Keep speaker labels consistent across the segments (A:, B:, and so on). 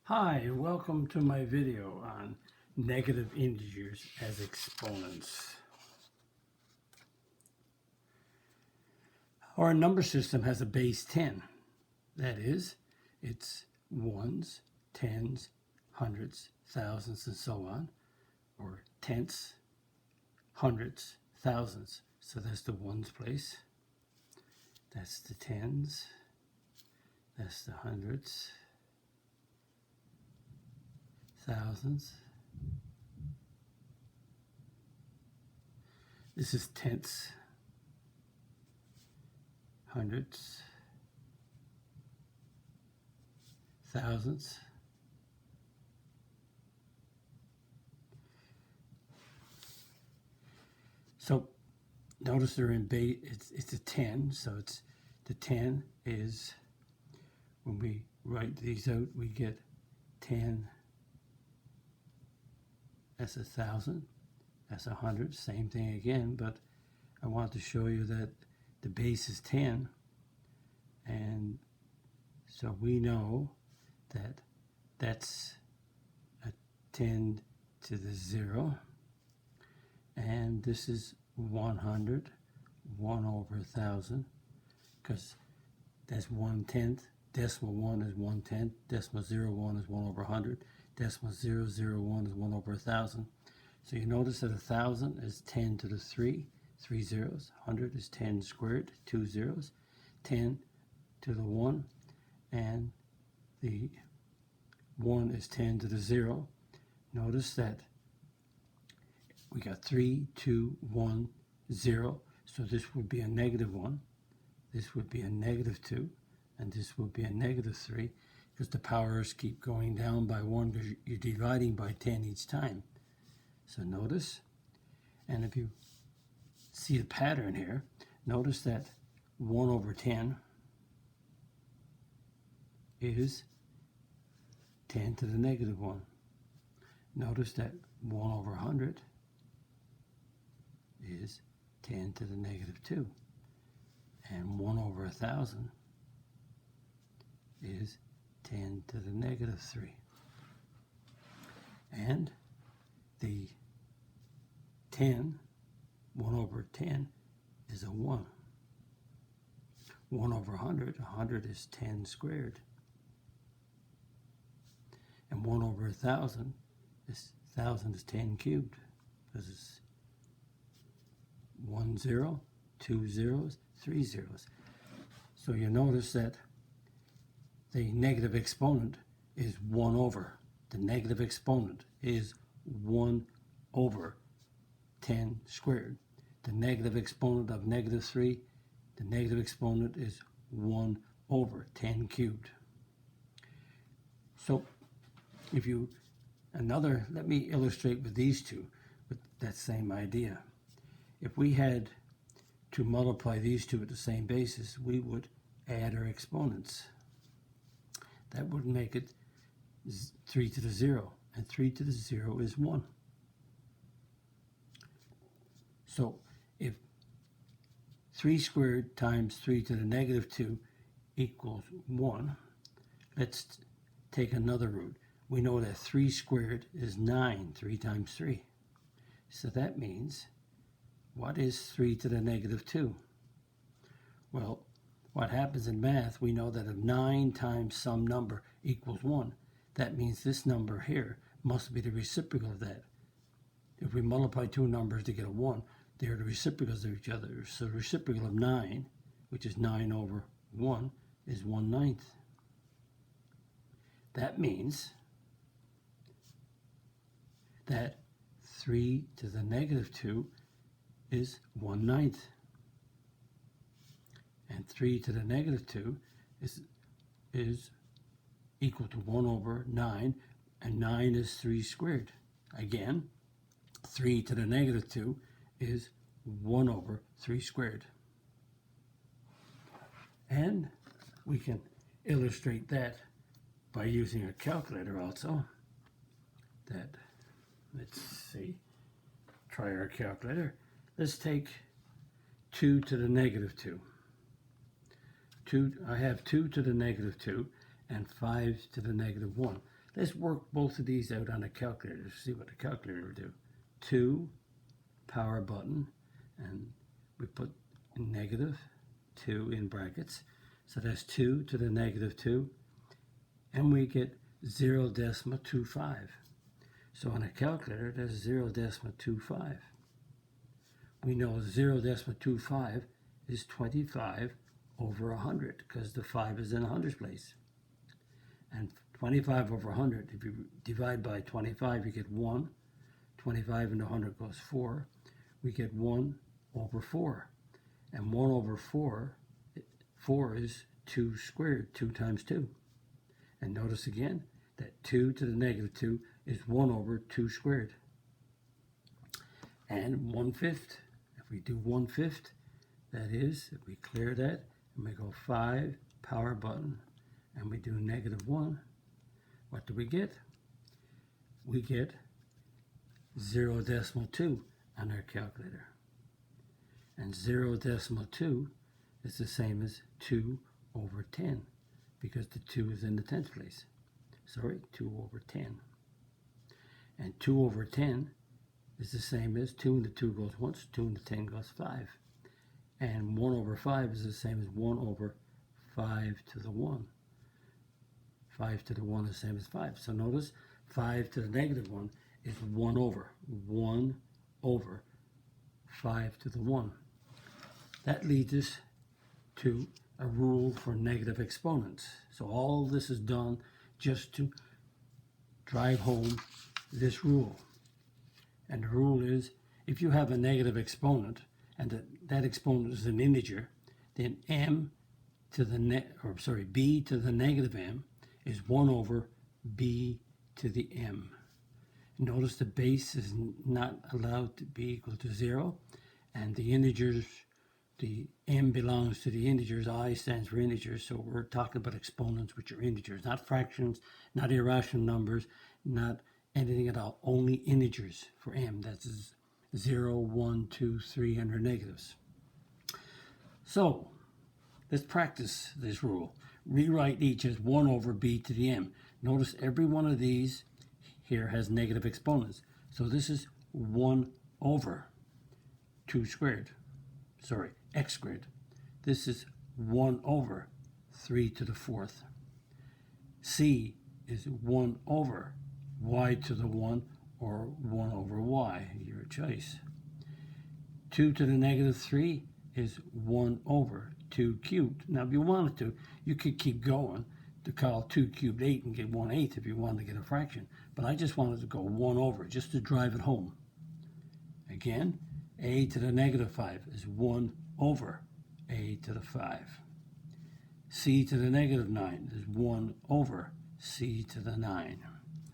A: Hi, and welcome to my video on negative integers as exponents. Our number system has a base 10. That is, it's ones, tens, hundreds, thousands, and so on, or tenths, hundreds, thousands. So that's the ones place. That's the tens. That's the hundreds, thousands. This is tenths, hundreds, thousands. So notice they're in base. It's a 10. So it's the 10 is, when we write these out, we get 10. That's 1,000. That's 100. Same thing again, but I want to show you that the base is 10, and so we know that that's a 10 to the 0, and this is 100, 1 over 1,000, because that's 1/10. Decimal 1 is 1/10. Decimal 01 is 1 over 100. Decimal 001 is 1 over 1,000. So you notice that 1,000 is 10 to the 3, 3 zeros. 100 is 10 squared, 2 zeros. 10 to the 1, and the 1 is 10 to the 0. Notice that we got 3, 2, 1, 0. So this would be a negative 1. This would be a negative 2. And this would be a negative 3, because the powers keep going down by 1 because you're dividing by 10 each time. So notice, and if you see the pattern here, notice that 1 over 10 is 10 to the negative 1. Notice that 1 over 100 is 10 to the negative 2. And 1 over 1,000 is 10 to the negative 3. And the 10, 1 over 10 is a 1. 1 over 100, 100 is 10 squared. And 1 over 1,000 is 10 cubed, because it's 1 0, 2 zeros, 3 zeros. So you notice that the negative exponent is 1 over. The negative exponent is 1 over 10 squared. The negative exponent of negative 3, the negative exponent is 1 over 10 cubed. So if you, let me illustrate with these two, with that same idea. If we had to multiply these two at the same basis, we would add our exponents. That would make it 3 to the 0, and 3 to the 0 is 1. So if 3 squared times 3 to the negative 2 equals 1, let's take another root. We know that 3 squared is 9, 3 times 3. So that means, what is 3 to the negative 2? Well, what happens in math, we know that if 9 times some number equals 1, that means this number here must be the reciprocal of that. If we multiply two numbers to get a 1, they're the reciprocals of each other. So the reciprocal of 9, which is 9 over 1, is 1/9. That means that 3 to the negative 2 is 1/9. And 3 to the negative 2 is equal to 1 over 9, and 9 is 3 squared. Again, 3 to the negative 2 is 1 over 3 squared. And we can illustrate that by using a calculator also. Let's see, try our calculator. Let's take 2 to the negative 2. I have 2 to the negative 2 and 5 to the negative 1. Let's work both of these out on a calculator. See what the calculator will do. 2, power button, and we put negative 2 in brackets. So that's 2 to the negative 2, and we get 0.25. So on a calculator, that's 0.25. We know 0.25 is 25 over 100 because the 5 is in the hundreds place. And 25 over 100, if you divide by 25, you get 1. 25 into 100 goes 4. We get 1 over 4. And 1 over 4 is 2 squared, 2 times 2. And notice again that 2 to the negative 2 is 1 over 2 squared. And 1/5, if we do 1/5, that is, if we clear that, and we go 5, power button, and we do -1, what do we get? We get 0.2 on our calculator. And 0.2 is the same as 2 over 10, because the 2 is in the 10th place. Sorry, 2 over 10. And 2 over 10 is the same as 2 into 2 goes once, 2 into 10 goes 5. And 1 over 5 is the same as 1 over 5 to the 1. 5 to the 1 is the same as 5. So notice 5 to the negative 1 is 1 over 5 to the 1. That leads us to a rule for negative exponents. So all this is done just to drive home this rule. And the rule is, if you have a negative exponent and that exponent is an integer, then b to the negative m is 1 over b to the m. Notice the base is not allowed to be equal to 0, and the integers, the m belongs to the integers. I stands for integers, so we're talking about exponents, which are integers, not fractions, not irrational numbers, not anything at all, only integers for m. That's 0, 1, 2, 3, and their negatives. So let's practice this rule. Rewrite each as 1 over b to the m. Notice every one of these here has negative exponents. So this is 1 over 2 squared. Sorry, x squared. This is 1 over 3 to the 4th. C is 1 over y to the 1 or 1 over y, your choice. 2 to the negative 3 is 1 over 2 cubed. Now if you wanted to, you could keep going to call 2 cubed 8 and get 1/8 if you wanted to get a fraction. But I just wanted to go 1 over just to drive it home. Again, a to the negative 5 is 1 over a to the 5. C to the negative 9 is 1 over c to the 9.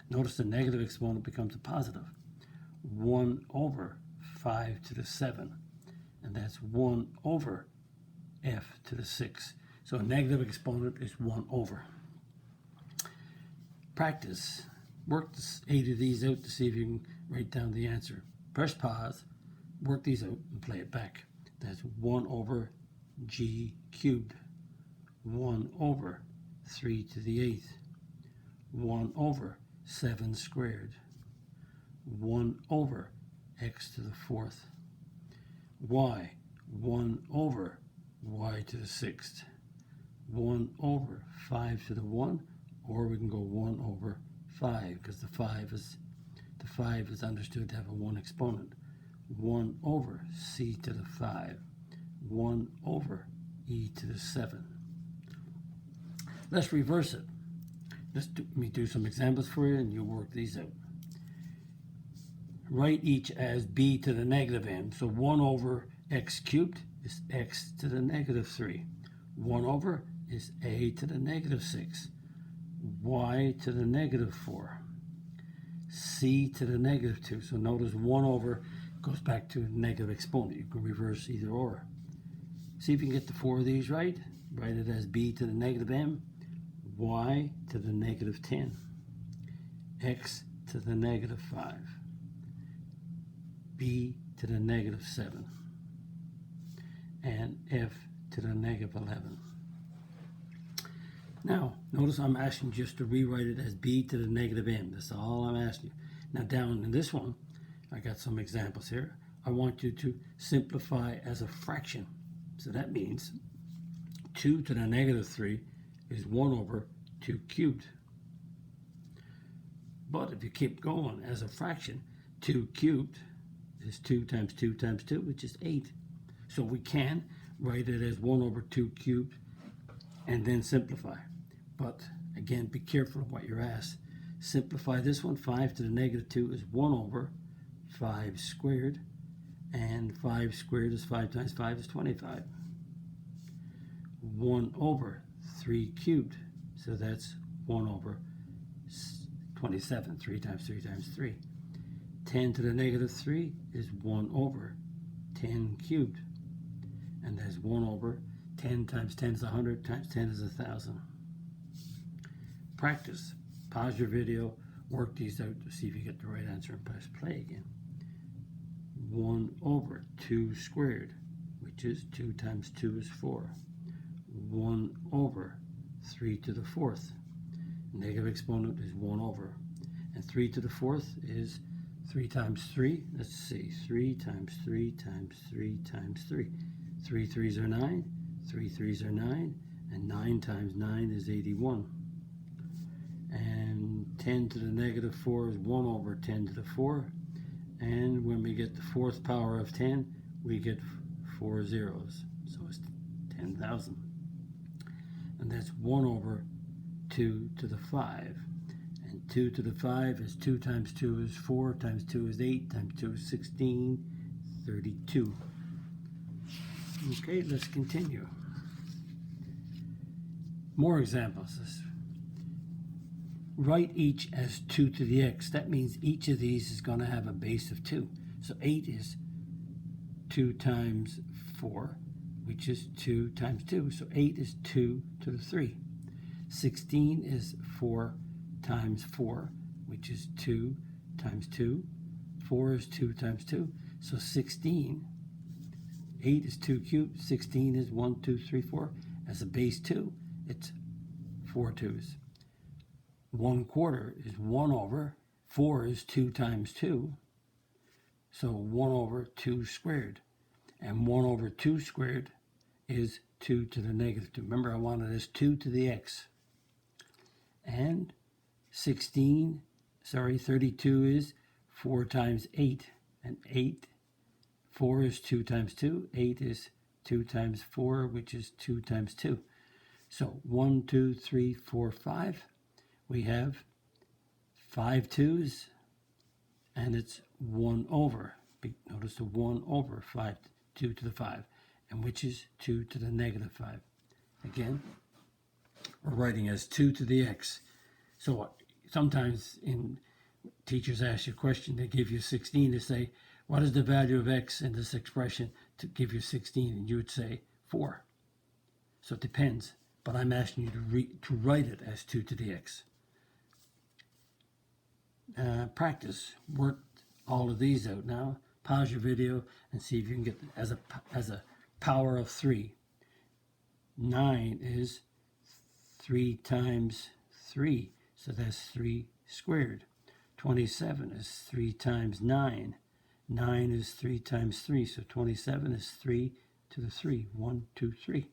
A: Notice the negative exponent becomes a positive. 1 over 5 to the 7. And that's 1 over f to the 6. So a negative exponent is 1 over. Practice. Work 8 of these out to see if you can write down the answer. Press pause, work these out, and play it back. That's 1 over g cubed. 1 over 3 to the 8th. 1 over 7 squared. 1 over x to the 4th. Y, 1 over y to the 6th. 1 over 5 to the 1, or we can go 1 over 5, because the 5 is understood to have a 1 exponent. 1 over c to the 5. 1 over e to the 7. Let's reverse it. Let me do some examples for you, and you'll work these out. Write each as b to the negative m. So 1 over x cubed is x to the negative 3. 1 over is a to the negative 6. Y to the negative 4. C to the negative 2. So notice 1 over goes back to negative exponent. You can reverse either or. See if you can get the 4 of these right. Write it as b to the negative m. Y to the negative 10. X to the negative 5. B to the negative 7. And F to the negative 11. Now, notice I'm asking just to rewrite it as b to the negative m. That's all I'm asking you. Now down in this one, I got some examples here. I want you to simplify as a fraction. So that means 2 to the negative 3 is 1 over 2 cubed. But if you keep going as a fraction, 2 cubed is 2 times 2 times 2, which is 8. So we can write it as 1 over 2 cubed and then simplify. But again, be careful of what you're asked. Simplify this one. 5 to the negative 2 is 1 over 5 squared. And 5 squared is 5 times 5 is 25. 1 over 3 cubed. So that's 1 over 27. 3 times 3 times 3. 10 to the negative 3 is 1 over 10 cubed. And that's 1 over 10 times 10 is 100 times 10 is 1,000. Practice. Pause your video, work these out to see if you get the right answer, and press play again. 1 over 2 squared, which is 2 times 2 is 4. 1 over 3 to the 4th. Negative exponent is 1 over. And 3 to the 4th is 3 times 3. Let's see. 3 times 3 times 3 times 3. 3 3s are 9. 3 3s are 9. And 9 times 9 is 81. And 10 to the negative 4 is 1 over 10 to the 4. And when we get the 4th power of 10, we get 4 zeros. So it's 10,000. And that's 1 over 2 to the 5. And 2 to the 5 is 2 times 2 is 4, times 2 is 8, times 2 is 16, 32. Okay, let's continue. More examples. Write each as 2 to the x. That means each of these is going to have a base of 2. So 8 is 2 times 4, which is 2 times 2. So 8 is 2 to the 3. 16 is 4 times 4, which is 2 times 2. 4 is 2 times 2. So 16. 8 is 2 cubed. 16 is 1, 2, 3, 4. As a base 2, it's 4 2's. 1/4 is 1 over. 4 is 2 times 2. So 1 over 2 squared. And 1 over 2 squared is 2 to the negative 2. Remember, I wanted this 2 to the x. And 32 is 4 times 8. And 4 is 2 times 2. 8 is 2 times 4, which is 2 times 2. So 1, 2, 3, 4, 5. We have 5 2's, and it's 1 over. Notice the 1 over 5, 2 to the 5, and which is 2 to the negative 5. Again, we're writing as 2 to the x. So sometimes in teachers ask you a question, they give you 16 to say, what is the value of x in this expression to give you 16? And you would say 4. So it depends, but I'm asking you to write it as 2 to the x. Practice. Work all of these out now. Pause your video and see if you can get as a power of 3. 9 is 3 times 3, so that's 3 squared. 27 is 3 times 9. 9 is 3 times 3, so 27 is 3 to the 3. 1, 2, 3.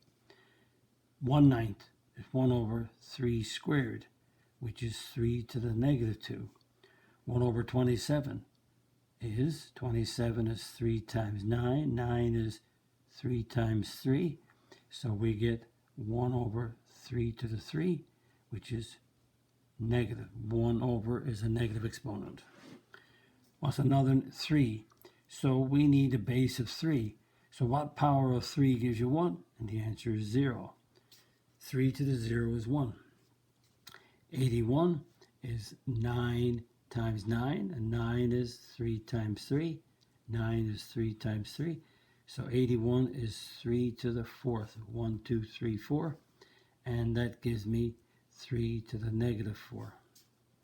A: 1/9 is 1 over 3 squared, which is 3 to the negative 2. 1 over 27 is 3 times 9. 9 is 3 times 3. So we get 1 over 3 to the 3, which is negative. 1 over is a negative exponent. What's another 3? So we need a base of 3. So what power of 3 gives you 1? And the answer is 0. 3 to the 0 is 1. 81 is 9 times 9, and 9 is 3 times 3. 9 is 3 times 3. So 81 is 3 to the 4th. 1, 2, 3, 4. And that gives me 3 to the negative 4.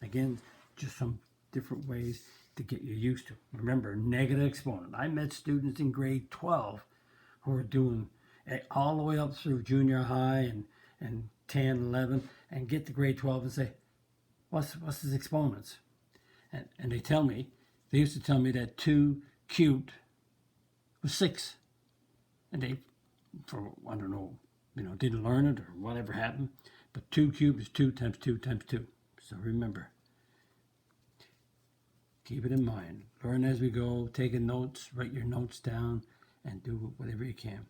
A: Again, just some different ways to get you used to. Remember, negative exponent. I met students in grade 12 who are doing all the way up through junior high and 10, 11, and get to grade 12 and say, what's his exponents? And they used to tell me that 2 cubed was 6. And they, I don't know, didn't learn it or whatever happened. But 2 cubed is 2 times 2 times 2. So remember, keep it in mind. Learn as we go, taking notes, write your notes down, and do whatever you can.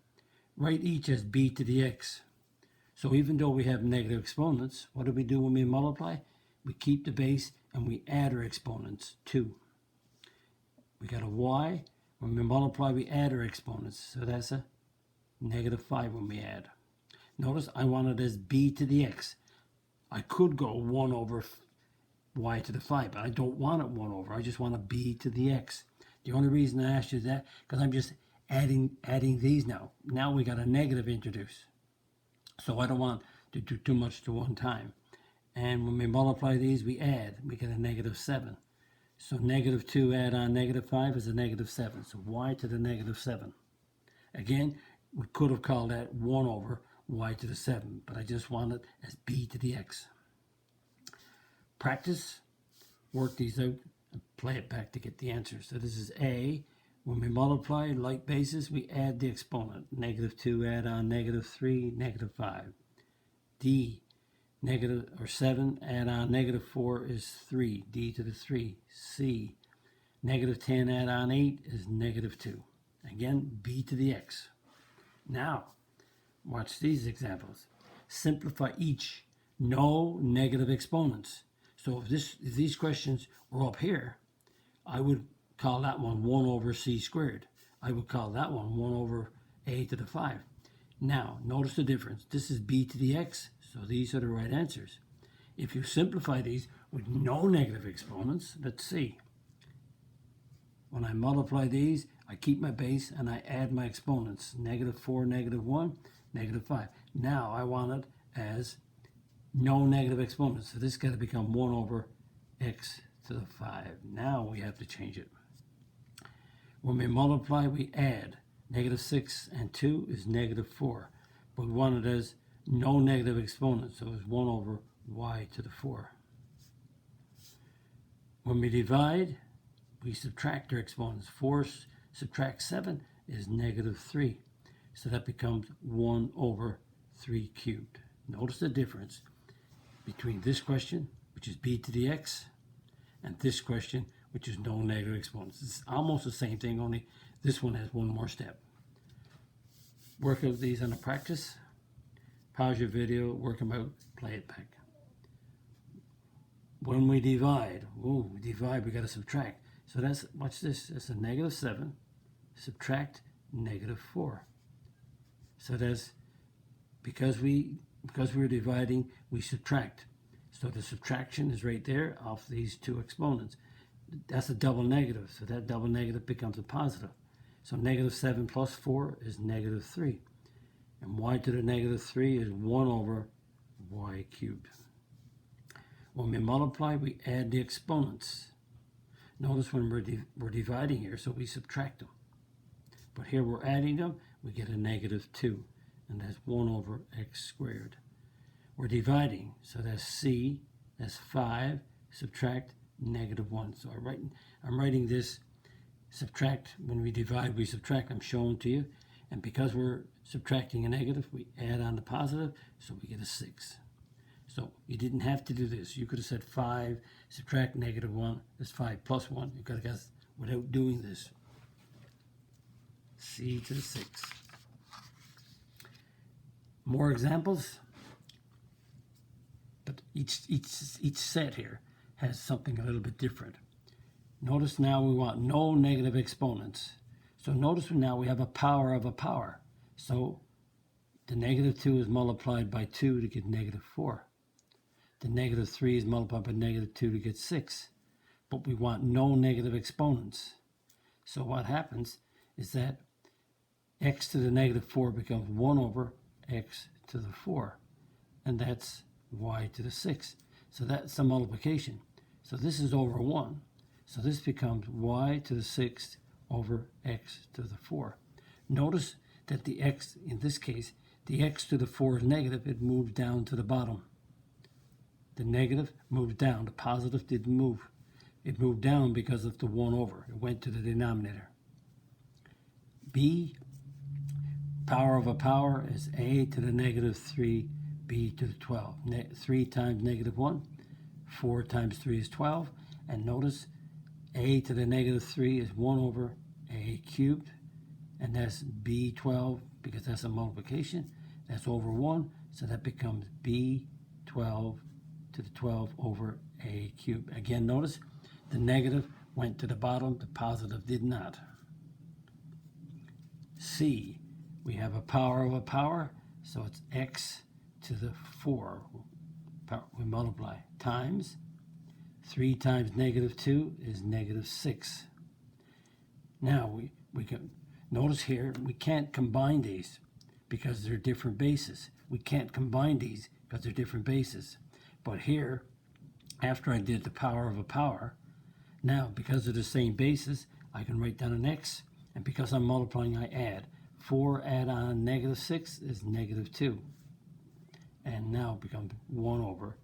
A: Write each as b to the x. So even though we have negative exponents, what do we do when we multiply? We keep the base and we add our exponents too. We got a y. When we multiply, we add our exponents. So that's a -5 when we add. Notice I want it as b to the x. I could go 1 over y to the 5, but I don't want it 1 over. I just want a b to the x. The only reason I asked you that, because I'm just adding these now. Now we got a negative introduced. So I don't want to do too much to one time. And when we multiply these, we add. We get a -7. So -2 add on -5 is a -7. So y to the -7. Again, we could have called that 1 over y to the 7, but I just want it as b to the x. Practice, work these out, and play it back to get the answer. So this is A. When we multiply like basis, we add the exponent. -2 add on -3, -5. D, 7 add on -4 is 3, d to the 3. C, -10 add on 8 is -2. Again, b to the x. Now, watch these examples. Simplify each. No negative exponents. So if these questions were up here, I would call that one 1 over c squared. I would call that one 1 over a to the 5. Now, notice the difference. This is b to the x, so these are the right answers. If you simplify these with no negative exponents, let's see. When I multiply these, I keep my base and I add my exponents. -4, -1, -5. Now I want it as no negative exponents. So this got to become 1 over x to the 5. Now we have to change it. When we multiply, we add. -6 and 2 is -4. But we want it as no negative exponents. So it's 1 over y to the 4. When we divide, we subtract our exponents. 4 subtract 7 is -3. So that becomes 1 over 3 cubed. Notice the difference between this question, which is b to the x, and this question, which is no negative exponents. It's almost the same thing, only this one has one more step. Work out these on a practice. Pause your video, work them out, play it back. When we divide, we got to subtract. So that's, watch this, that's a -7, subtract -4. So that's, because we're dividing, we subtract. So the subtraction is right there off these two exponents. That's a double negative, so that double negative becomes a positive. So -7 plus 4 is -3. And y to the -3 is 1 over y cubed. When we multiply, we add the exponents. Notice when we're dividing here, so we subtract them. But here we're adding them, we get a -2. And that's 1 over x squared. We're dividing, so that's c, that's 5, subtract -1. So I'm writing this, subtract, when we divide, we subtract, I'm showing to you. And because we're subtracting a negative, we add on the positive, so we get a 6. So you didn't have to do this. You could have said 5, subtract -1, that's 5 plus 1. You could have got without doing this. C to the 6. More examples, but each set here has something a little bit different. Notice now we want no negative exponents. So notice now we have a power of a power. So the -2 is multiplied by 2 to get -4. The -3 is multiplied by -2 to get 6. But we want no negative exponents. So what happens is that x to the -4 becomes 1 over x to the 4, and that's y to the 6. So that's the multiplication. So this is over 1. So this becomes y to the 6 over x to the 4. Notice that the x, in this case, the x to the 4 is negative, it moved down to the bottom. The negative moved down. The positive didn't move. It moved down because of the 1 over. It went to the denominator. B, power of a power is a to the negative 3, b to the 12. 3 times negative 1. 4 times 3 is 12. And notice a to the negative 3 is 1 over a cubed. And that's b12 because that's a multiplication. That's over 1. So that becomes b12 to the 12 over a cubed. Again, notice the negative went to the bottom. The positive did not. C, we have a power of a power. So it's x to the 4. We multiply times 3 times negative 2 is negative 6. Now we can notice here we can't combine these because they're different bases. We can't combine these because they're different bases. But here, after I did the power of a power, now because of the same basis, I can write down an x, and because I'm multiplying, I add. 4 add on negative 6 is negative 2. And now it becomes 1 over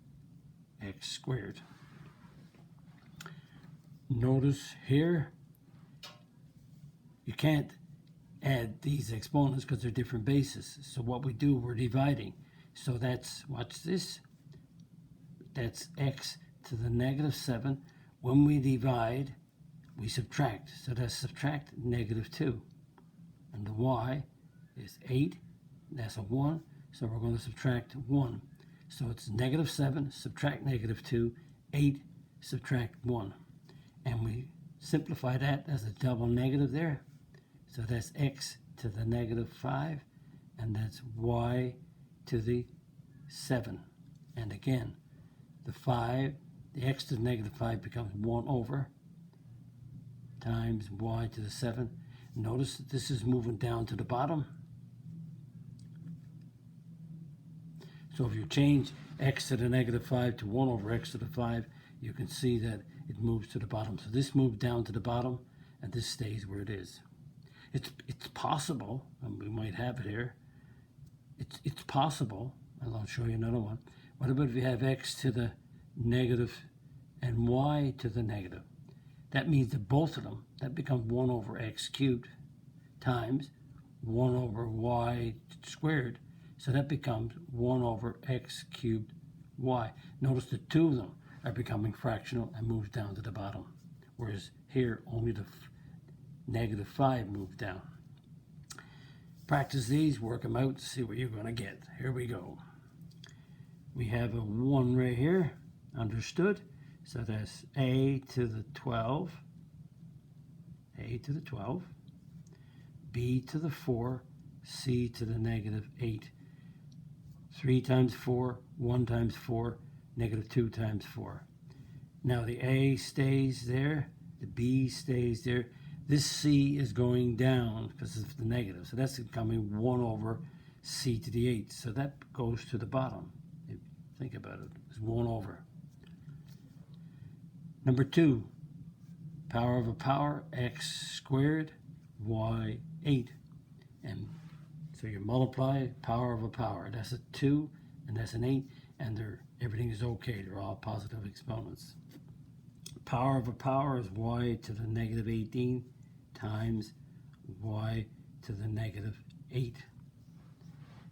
A: x squared. Notice here, you can't add these exponents because they're different bases. So what we do, we're dividing. So that's, watch this, that's x to the negative 7. When we divide, we subtract. So that's subtract negative 2. And the y is 8. That's a 1. So we're going to subtract 1. So it's negative 7, subtract negative 2, 8, subtract 1. And we simplify that as a double negative there. So that's x to the negative 5. And that's y to the 7. And again, the 5, the x to the negative 5 becomes 1 over times y to the 7. Notice that this is moving down to the bottom. So if you change x to the negative 5 to 1 over x to the 5, you can see that it moves to the bottom. So this moved down to the bottom, and this stays where it is. It's possible, and we might have it here, it's possible, and I'll show you another one. What about if you have x to the negative and y to the negative? That means that both of them, that becomes 1 over x cubed times 1 over y squared. So that becomes 1 over x cubed y. Notice the two of them are becoming fractional and moves down to the bottom. Whereas here, only the negative 5 moved down. Practice these, work them out, see what you're going to get. Here we go. We have a 1 right here, understood. So that's a to the 12, a to the 12, b to the 4, c to the negative 8. 3 times 4, 1 times 4, negative 2 times 4. Now the a stays there, the b stays there. This c is going down because of the negative. So that's becoming 1 over c to the 8. So that goes to the bottom. Think about it. It's 1 over. Number 2, power of a power, x squared, y 8. And so you multiply power of a power. That's a 2, and that's an 8, and everything is okay. They're all positive exponents. Power of a power is y to the negative 18 times y to the negative 8.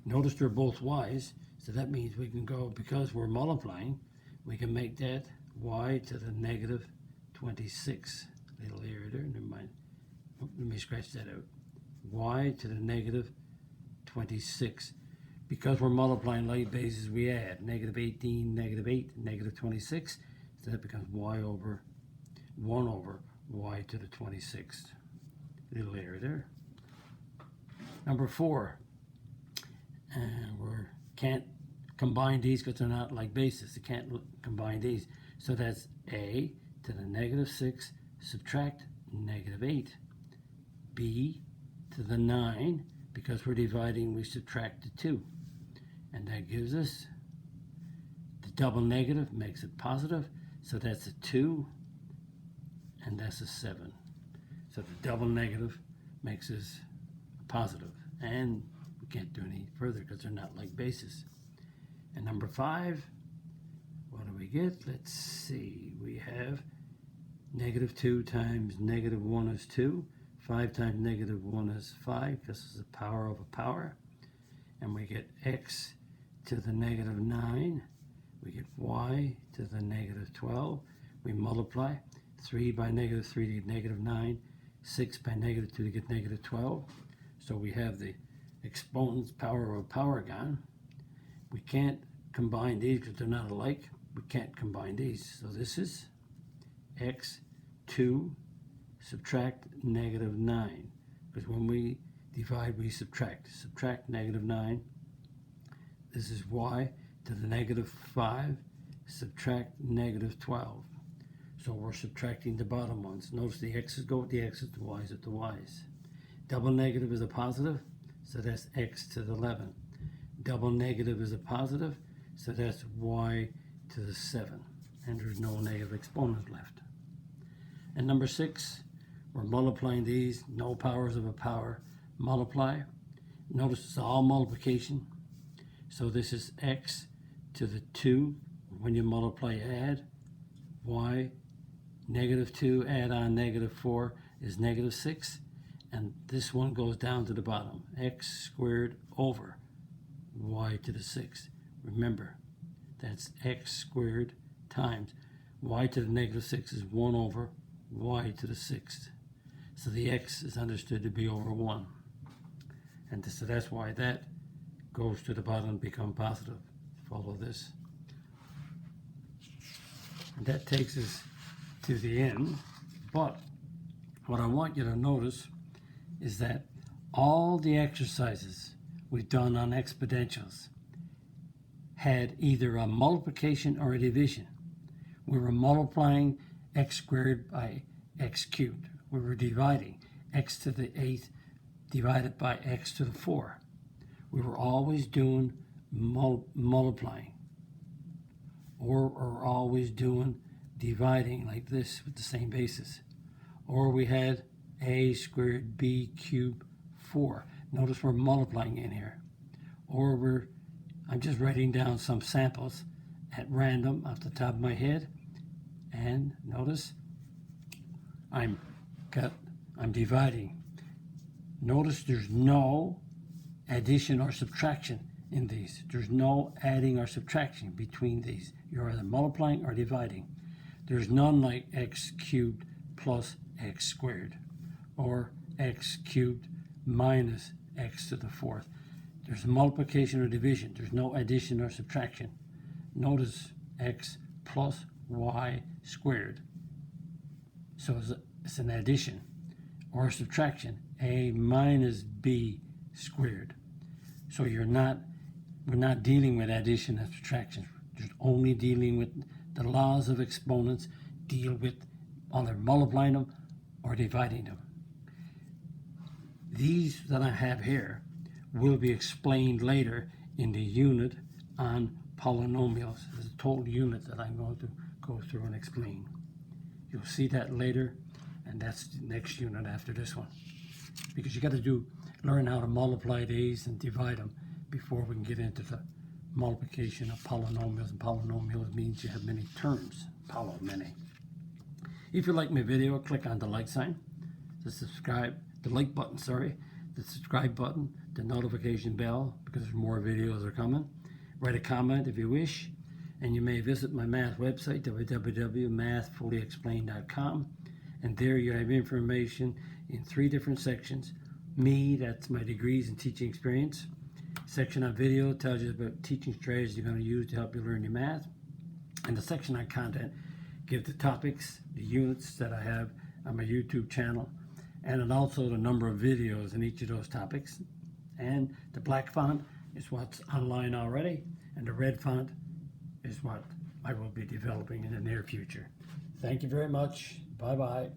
A: Notice they're both y's, so that means we can go, because we're multiplying, we can make that y to the negative 26. Little error there, never mind. Let me scratch that out. Y to the negative 26. Because we're multiplying like bases, we add negative 18, negative 8, negative 26. So that becomes y over 1 over y to the 26th. Little error there. Number 4. And we can't combine these because they're not like bases. You can't combine these. So that's a to the negative 6, subtract negative 8. B to the 9, because we're dividing, we subtract the 2. And that gives us the double negative, makes it positive. So that's a 2, and that's a 7. So the double negative makes us positive. And we can't do any further because they're not like bases. And number 5, what do we get? Let's see. We have -2 times -1 is 2. 5 times -1 is 5 because it's the power of a power. And we get x to the -9. We get y to the -12. We multiply 3 by -3 to get -9. 6 by -2 to get -12. So we have the exponent's power of a power gone. We can't combine these because they're not alike. We can't combine these. So this is x2 subtract -9. Because when we divide, we subtract. Subtract -9. This is y to the -5. Subtract -12. So we're subtracting the bottom ones. Notice the x's go with the x's, the y's with the y's. Double negative is a positive, so that's x to the 11. Double negative is a positive, so that's y to the 7. And there's no negative exponent left. And number 6, we're multiplying these, no powers of a power, multiply. Notice it's all multiplication. So this is x to the 2. When you multiply, add. Y, -2, add on -4 is -6. And this one goes down to the bottom. X squared over y to the 6. Remember, that's x squared times y to the -6 is 1 over y to the 6th. So the x is understood to be over 1. And so that's why that goes to the bottom and become positive. Follow this. And that takes us to the end. But what I want you to notice is that all the exercises we've done on exponentials had either a multiplication or a division. We were multiplying x squared by x cubed. We were dividing x to the 8th divided by x to the 4. We were always doing multiplying, or always doing dividing like this with the same basis. Or we had a squared b cubed 4. Notice we're multiplying in here. Or I'm just writing down some samples at random off the top of my head. And notice I'm dividing. Notice there's no addition or subtraction in these. There's no adding or subtraction between these. You're either multiplying or dividing. There's none like x cubed plus x squared, or x cubed minus x to the 4th. There's multiplication or division. There's no addition or subtraction. Notice x plus y squared. So it's an addition or a subtraction. A minus b squared. So we're not dealing with addition and subtraction. Just only dealing with the laws of exponents. Deal with either multiplying them or dividing them. These that I have here will be explained later in the unit on polynomials. There's a total unit that I'm going to go through and explain. You'll see that later, and that's the next unit after this one. Because you got to learn how to multiply these and divide them before we can get into the multiplication of polynomials. And polynomials means you have many terms. Many. If you like my video, click on the like sign, the like button, the subscribe button, the notification bell, because there's more videos are coming. Write a comment if you wish, and you may visit my math website, www.mathfullyexplained.com, and there you have information in 3 different sections. Me, that's my degrees and teaching experience. Section on video tells you about teaching strategies you're going to use to help you learn your math. And the section on content gives the topics, the units that I have on my YouTube channel, and also the number of videos in each of those topics. And the black font is what's online already, and the red font is what I will be developing in the near future. Thank you very much. Bye-bye.